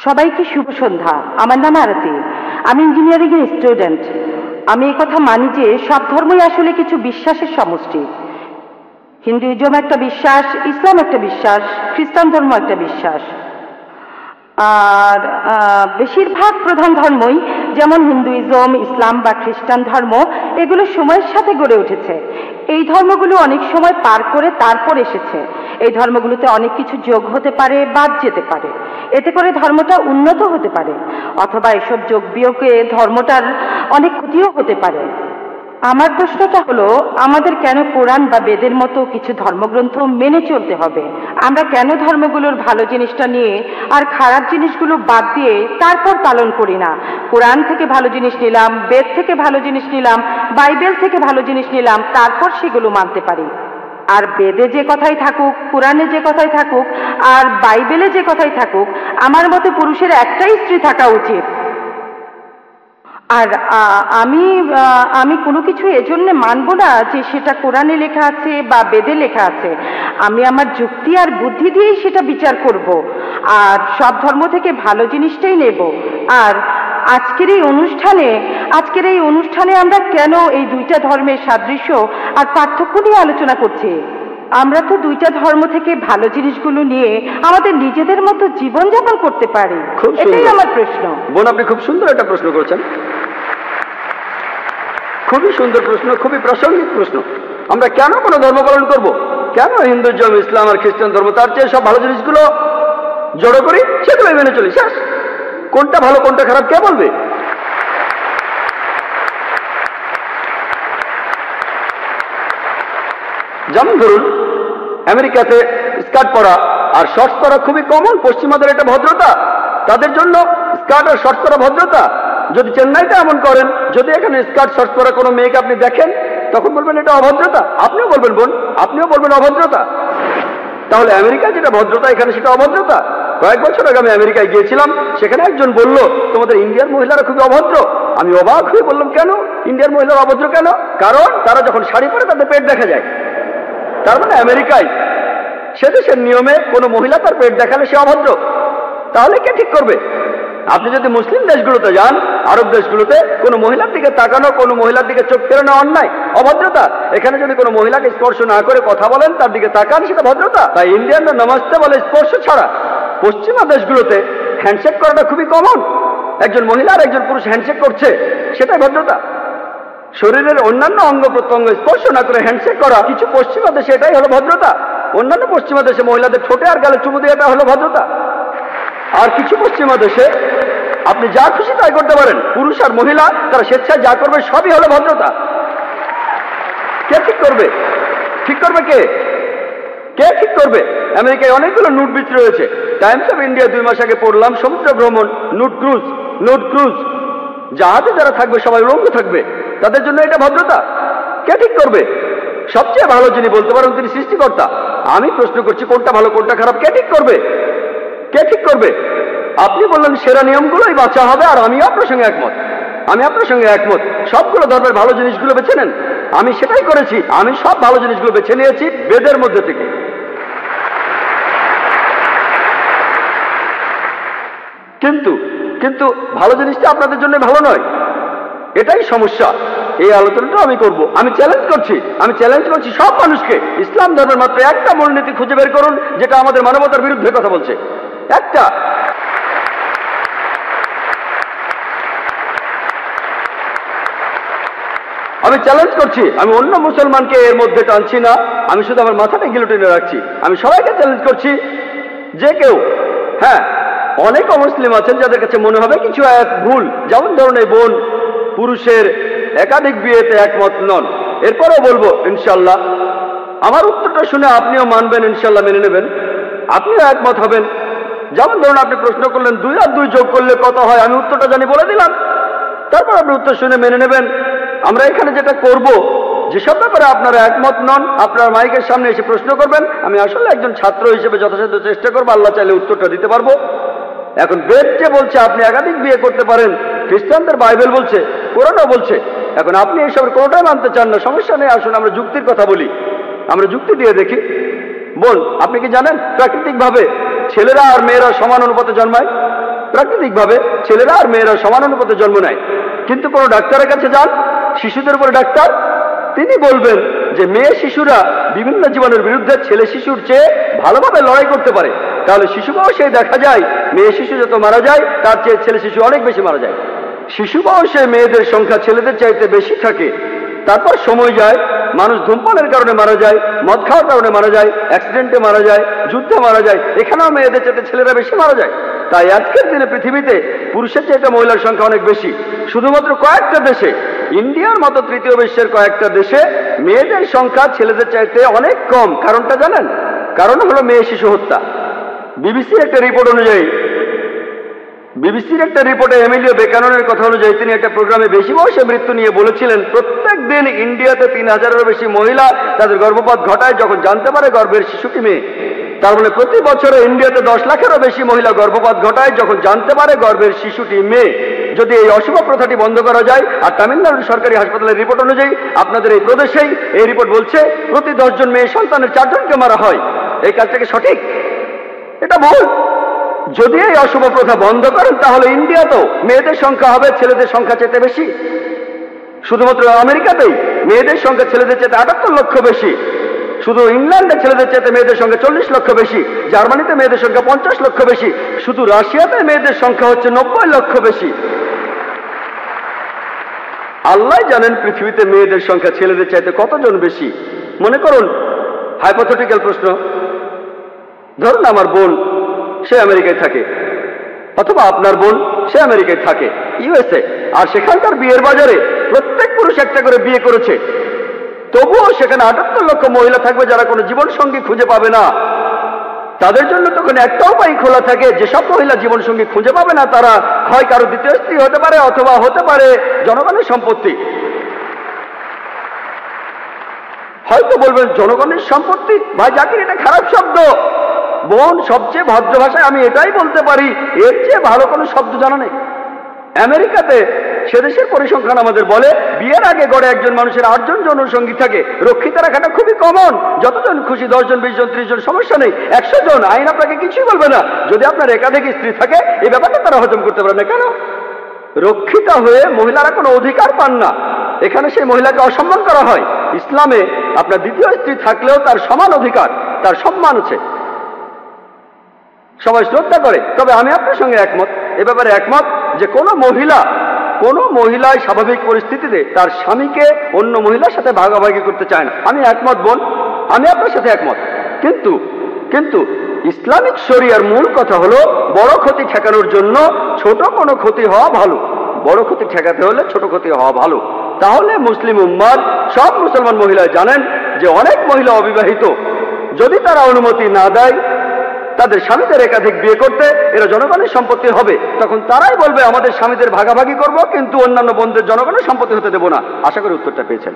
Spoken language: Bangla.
সবাইকে শুভ সন্ধ্যা। আমার নাম আরতি। আমি ইঞ্জিনিয়ারিং এর স্টুডেন্ট। আমি এই কথা মানি যে সব ধর্মই আসলে কিছু বিশ্বাসের সমষ্টি। হিন্দুইজম একটা বিশ্বাস, ইসলাম একটা বিশ্বাস, খ্রিস্টান ধর্ম একটা বিশ্বাস। আর বেশিরভাগ প্রধান ধর্মই যেমন হিন্দুইজম, ইসলাম বা খ্রিস্টান ধর্ম এগুলো সময়ের সাথে গড়ে উঠেছে। এই ধর্মগুলো অনেক সময় পার করে তারপর এসেছে। এই ধর্মগুলোতে অনেক কিছু যোগ হতে পারে, বাদ যেতে পারে। এতে করে ধর্মটা উন্নত হতে পারে, অথবা এসব যোগ বিয়োগে ধর্মটার অনেক ক্ষতিও হতে পারে। আমার প্রশ্নটা হলো, আমাদের কেন কোরআন বা বেদের মতো কিছু ধর্মগ্রন্থ মেনে চলতে হবে? আমরা কেন ধর্মগুলোর ভালো জিনিসটা নিয়ে আর খারাপ জিনিসগুলো বাদ দিয়ে তারপর পালন করি না? কোরআন থেকে ভালো জিনিস নিলাম, বেদ থেকে ভালো জিনিস নিলাম, বাইবেল থেকে ভালো জিনিস নিলাম, তারপর সেগুলো মানতে পারি। আর বেদে যে কথাই থাকুক, কোরআনে যে কথাই থাকুক, আর বাইবেলে যে কথাই থাকুক, আমার মতে পুরুষের একটাই স্ত্রী থাকা উচিত। আর আমি কোনো কিছু এজন্য মানব না যে সেটা কোরআনে লেখা আছে বা বেদে লেখা আছে। আমি আমার যুক্তি আর বুদ্ধি দিয়েই সেটা বিচার করব, আর সব ধর্ম থেকে ভালো জিনিসটাই নেব। আর আজকের এই অনুষ্ঠানে আমরা কেন এই দুইটা ধর্মের সাদৃশ্য আর পার্থক্য নিয়ে আলোচনা করছি? আমরা তো দুইটা ধর্ম থেকে ভালো জিনিসগুলো নিয়ে আমাদের নিজেদের মতো জীবনযাপন করতে পারি। এটাই আমার প্রশ্ন। বোন, আপনি খুব সুন্দর একটা প্রশ্ন করেছেন। খুবই সুন্দর প্রশ্ন, খুবই প্রাসঙ্গিক প্রশ্ন। আমরা কেন কোনো ধর্ম পালন করব? কেন হিন্দুইজম, ইসলাম আর খ্রিস্টান ধর্ম তার চেয়ে সব ভালো জিনিসগুলো জড়ো করি, সেগুলোই মেনে চলি। শেষ। কোনটা ভালো কোনটা খারাপ কে বলবে? যেমন ধরুন, আমেরিকাতে স্কার্ট পরা আর শর্টস পরা খুবই কমন। পশ্চিমাদের এটা ভদ্রতা, তাদের জন্য স্কার্ট আর শর্টস পরা ভদ্রতা। যদি চেন্নাইতে এমন করেন, যদি এখানে স্কার্ট শর্টস পরা কোনো মেয়েকে আপনি দেখেন, তখন বলবেন এটা অভদ্রতা। আপনিও বলবেন বোন, আপনিও বলবেন অভদ্রতা। তাহলে আমেরিকায় যেটা ভদ্রতা, এখানে সেটা অভদ্রতা। কয়েক বছর আগে আমি আমেরিকায় গিয়েছিলাম, সেখানে একজন বলল তোমাদের ইন্ডিয়ার মহিলারা খুবই অভদ্র। আমি অবাক হয়ে বললাম, কেন ইন্ডিয়ার মহিলারা অভদ্র কেন? কারণ তারা যখন শাড়ি পরে তাদের পেট দেখা যায়। তার মানে আমেরিকায় সে দেশের নিয়মে কোনো মহিলা তার পেট দেখালে সে অভদ্র। তাহলে কে ঠিক করবে? আপনি যদি মুসলিম দেশগুলোতে যান, আরব দেশগুলোতে, কোনো মহিলার দিকে তাকানো, কোনো মহিলার দিকে চোখ ফেরানো অন্যায়, অভদ্রতা। এখানে যদি কোনো মহিলাকে স্পর্শ না করে কথা বলেন, তার দিকে তাকান, সেটা ভদ্রতা। তাই ইন্ডিয়ানরা নমস্তে বলে স্পর্শ ছাড়া। পশ্চিমা দেশগুলোতে হ্যান্ডশেক করাটা খুবই কমন। একজন মহিলা আর একজন পুরুষ হ্যান্ডশেক করছে, সেটাই ভদ্রতা। শরীরের অন্যান্য অঙ্গ প্রত্যঙ্গ স্পর্শ না করে হ্যান্ডশেক করা কিছু পশ্চিমা দেশে এটাই হলো ভদ্রতা। অন্যান্য পশ্চিমা দেশে মহিলাদের ঠোঁটে আর গালে চুমু দিয়ে এটা হলো ভদ্রতা। আর কিছু পশ্চিমা দেশে আপনি যা খুশি তাই করতে পারেন। পুরুষ আর মহিলা তারা স্বেচ্ছায় যা করবে সবই হলো ভদ্রতা। কে ঠিক করবে? ঠিক করবে কে? কে ঠিক করবে? আমেরিকায় অনেকগুলো নুট বিচ রয়েছে। টাইমস অফ ইন্ডিয়া 2 মাস আগে পড়লাম, সমুদ্র ভ্রমণ, নুট ক্রুজ। জাহাজে যারা থাকবে সবাই উলঙ্গ থাকবে, তাদের জন্য এটা ভদ্রতা। কে ঠিক করবে? সবচেয়ে ভালো যিনি বলতে পারেন তিনি সৃষ্টিকর্তা। আমি প্রশ্ন করছি, কোনটা ভালো কোনটা খারাপ কে ঠিক করবে? কে ঠিক করবে? আপনি বললেন সেরা নিয়মগুলোই বাঁচা হবে, আর আমিও আপনার সঙ্গে একমত। সবগুলো ধর্মের ভালো জিনিসগুলো বেছে নেন। আমি সেটাই করেছি। আমি সব ভালো জিনিসগুলো বেছে নিয়েছি বেদের মধ্যে থেকে। কিন্তু ভালো জিনিসটা আপনাদের জন্য ভালো নয়, এটাই সমস্যা। এই আলোচনাটা আমি করব। আমি চ্যালেঞ্জ করছি সব মানুষকে, ইসলাম ধর্মের মাত্র একটা মূলনীতি খুঁজে বের করুন যেটা আমাদের মানবতার বিরুদ্ধে কথা বলছে। একটা। আমি চ্যালেঞ্জ করছি, আমি অন্য মুসলমানকে এর মধ্যে টানছি না, আমি শুধু আমার মাথাটা গিলোটিনে রাখছি। আমি সবাইকে চ্যালেঞ্জ করছি, যে কেউ, হ্যাঁ, অনেক অমুসলিম আছেন যাদের কাছে মনে হবে কিছু এক ভুল, যেমন ধরুন এই বোন পুরুষের একাধিক বিয়েতে একমত নন। এরপরও বলবো ইনশাল্লাহ আমার উত্তরটা শুনে আপনিও মানবেন, ইনশাল্লাহ মেনে নেবেন, আপনিও একমত হবেন। যেমন ধরুন আপনি প্রশ্ন করলেন 2 আর 2 যোগ করলে কত হয়, আমি উত্তরটা জানি বলে দিলাম, তারপর আপনি উত্তর শুনে মেনে নেবেন। আমরা এখানে যেটা করব, যেসব ব্যাপারে আপনারা একমত নন, আপনার মাইকের সামনে এসে প্রশ্ন করবেন। আমি আসলে একজন ছাত্র হিসেবে যথাসাধ্য চেষ্টা করবো, আল্লাহ চাইলে উত্তরটা দিতে পারবো। এখন বেদ যে বলছে আপনি একাধিক বিয়ে করতে পারেন, খ্রিস্টানদের বাইবেল বলছে, কোরআনও বলছে, এখন আপনি এইসবের কোনোটাই মানতে চান না, সমস্যা নেই, আসুন আমরা যুক্তির কথা বলি, আমরা যুক্তি দিয়ে দেখি। বল, আপনি কি জানেন প্রাকৃতিকভাবে ছেলেরা আর মেয়েরা সমান অনুপাতে জন্মায়? প্রাকৃতিকভাবে ছেলেরা আর মেয়েরা সমান অনুপাতে জন্ম নেয়। কিন্তু কোনো ডাক্তারের কাছে যান, শিশুদের উপরে ডাক্তার, তিনি বলবেন যে মেয়ে শিশুরা বিভিন্ন জীবাণুর বিরুদ্ধে ছেলে শিশুর চেয়ে ভালোভাবে লড়াই করতে পারে। তাহলে শিশু বয়সে দেখা যায় মেয়ে শিশু যত মারা যায় তার চেয়ে ছেলে শিশু অনেক বেশি মারা যায়। শিশু বয়সে মেয়েদের সংখ্যা ছেলেদের চাইতে বেশি থাকে। তারপর সময় যায়, মানুষ ধূমপানের কারণে মারা যায়, মদ খাওয়ার কারণে মারা যায়, অ্যাক্সিডেন্টে মারা যায়, যুদ্ধে মারা যায়, এখানেও মেয়েদের চাইতে ছেলেরা বেশি মারা যায়। তাই আজকের দিনে পৃথিবীতে পুরুষের চাইতে মহিলার সংখ্যা অনেক বেশি। শুধুমাত্র কয়েকটা দেশে, ইন্ডিয়ার মতো তৃতীয় বিশ্বের কয়েকটা দেশে মেয়েদের সংখ্যা ছেলেদের চাইতে অনেক কম। কারণটা জানেন? কারণ হলো মেয়ে শিশু হত্যা। বিবিসির একটা রিপোর্টে এমিলিও বেকাননের কথা অনুযায়ী তিনি একটা প্রোগ্রামে বেশি বয়সে মৃত্যু নিয়ে বলেছিলেন প্রত্যেক দিন ইন্ডিয়াতে 3000-এরও বেশি মহিলা তাদের গর্ভপাত ঘটায় যখন জানতে পারে গর্ভের শিশুটি মেয়ে। তার মানে প্রতি বছরে ইন্ডিয়াতে 10 লাখেরও বেশি মহিলা গর্ভপাত ঘটায় যখন জানতে পারে গর্ভের শিশুটি মেয়ে। যদি এই অশুভ প্রথাটি বন্ধ করা যায়, আর তামিলনাড়ুর সরকারি হাসপাতালের রিপোর্ট অনুযায়ী আপনাদের এই প্রদেশেই এই রিপোর্ট বলছে প্রতি 10 জন মেয়ে সন্তানের 4 জনকে মারা হয়, এই কাজটাকে সঠিক? এটা ভুল। যদি এই অশুভ প্রথা বন্ধ করেন তাহলে ইন্ডিয়াতেও মেয়েদের সংখ্যা হবে ছেলেদের সংখ্যা চাইতে বেশি। শুধুমাত্র আমেরিকাতেই মেয়েদের সংখ্যা ছেলেদের চাইতে 78 লক্ষ বেশি। শুধু ইংল্যান্ডে ছেলেদের চাইতে মেয়েদের সংখ্যা 40 লক্ষ বেশি। জার্মানিতে মেয়েদের সংখ্যা 50 লক্ষ বেশি। শুধু রাশিয়াতে মেয়েদের সংখ্যা হচ্ছে 90 লক্ষ বেশি। আল্লাহ জানেন পৃথিবীতে মেয়েদের সংখ্যা ছেলেদের চাইতে কতজন বেশি। মনে করুন হাইপোথেটিক্যাল প্রশ্ন, ধরুন আমার বোন সে আমেরিকায় থাকে, অথবা আপনার বোন সে আমেরিকায় থাকে ইউএসএ, আর সেখানকার বিয়ের বাজারে প্রত্যেক পুরুষ একটা করে বিয়ে করেছে। তবুও সেখানে 78 লক্ষ মহিলা থাকবে যারা কোনো জীবন সঙ্গী খুঁজে পাবে না। তাদের জন্য তখন একটা উপায় খোলা থাকে, যেসব মহিলা জীবন সঙ্গী খুঁজে পাবে না তারা হয় কারো দ্বিতীয় স্ত্রী হতে পারে অথবা হতে পারে জনগণের সম্পত্তি। হয়তো বলবেন জনগণের সম্পত্তি, ভাই জাকির এটা খারাপ শব্দ। বোন সবচেয়ে ভদ্র ভাষায় আমি এটাই বলতে পারি, এর চেয়ে ভালো কোনো শব্দ জানা নেই। আমেরিকাতে সেদেশের পরিসংখ্যান আমাদের বলে বিয়ের আগে গড়ে একজন মানুষের 8 জন যৌনসঙ্গী থাকে। রক্ষিতা রাখাটা খুবই কমন, যতজন খুশি 10 জন 20 জন 30 জন সমস্যা নেই। 100 জন আইন আপনাকে কিছুই বলবে না। যদি আপনার একাধিক স্ত্রী থাকে এই ব্যাপারটা তারা হজম করতে পারে না। কেন? রক্ষিতা হয়ে মহিলারা কোনো অধিকার পান না, এখানে সেই মহিলাকে অসম্মান করা হয়। ইসলামে আপনার দ্বিতীয় স্ত্রী থাকলেও তার সমান অধিকার, তার সম্মান আছে, সবাই শ্রদ্ধা করে। তবে আমি আপনার সঙ্গে একমত, এ ব্যাপারে একমত যে কোনো মহিলা স্বাভাবিক পরিস্থিতিতে তার স্বামীকে অন্য মহিলার সাথে ভাগাভাগি করতে চায় না। আমি একমত বোন, আমি আপনার সাথে একমত। কিন্তু ইসলামিক শরিয়ার মূল কথা হলো বড় ক্ষতি ঠেকানোর জন্য ছোট কোনো ক্ষতি হওয়া ভালো। বড় ক্ষতি ঠেকাতে হলে ছোট ক্ষতি হওয়া ভালো। তাহলে মুসলিম উম্মার সব মুসলমান মহিলা জানেন যে অনেক মহিলা অবিবাহিত, যদি তারা অনুমতি না দেয় তাদের স্বামীদের একাধিক বিয়ে করতে, এরা জনগণের সম্পত্তি হবে। তখন তারাই বলবে আমাদের স্বামীদের ভাগাভাগি করব, কিন্তু অন্যান্য বোনদের জনগণের সম্পত্তি হতে দেব না। আশা করি উত্তরটা পেয়েছেন।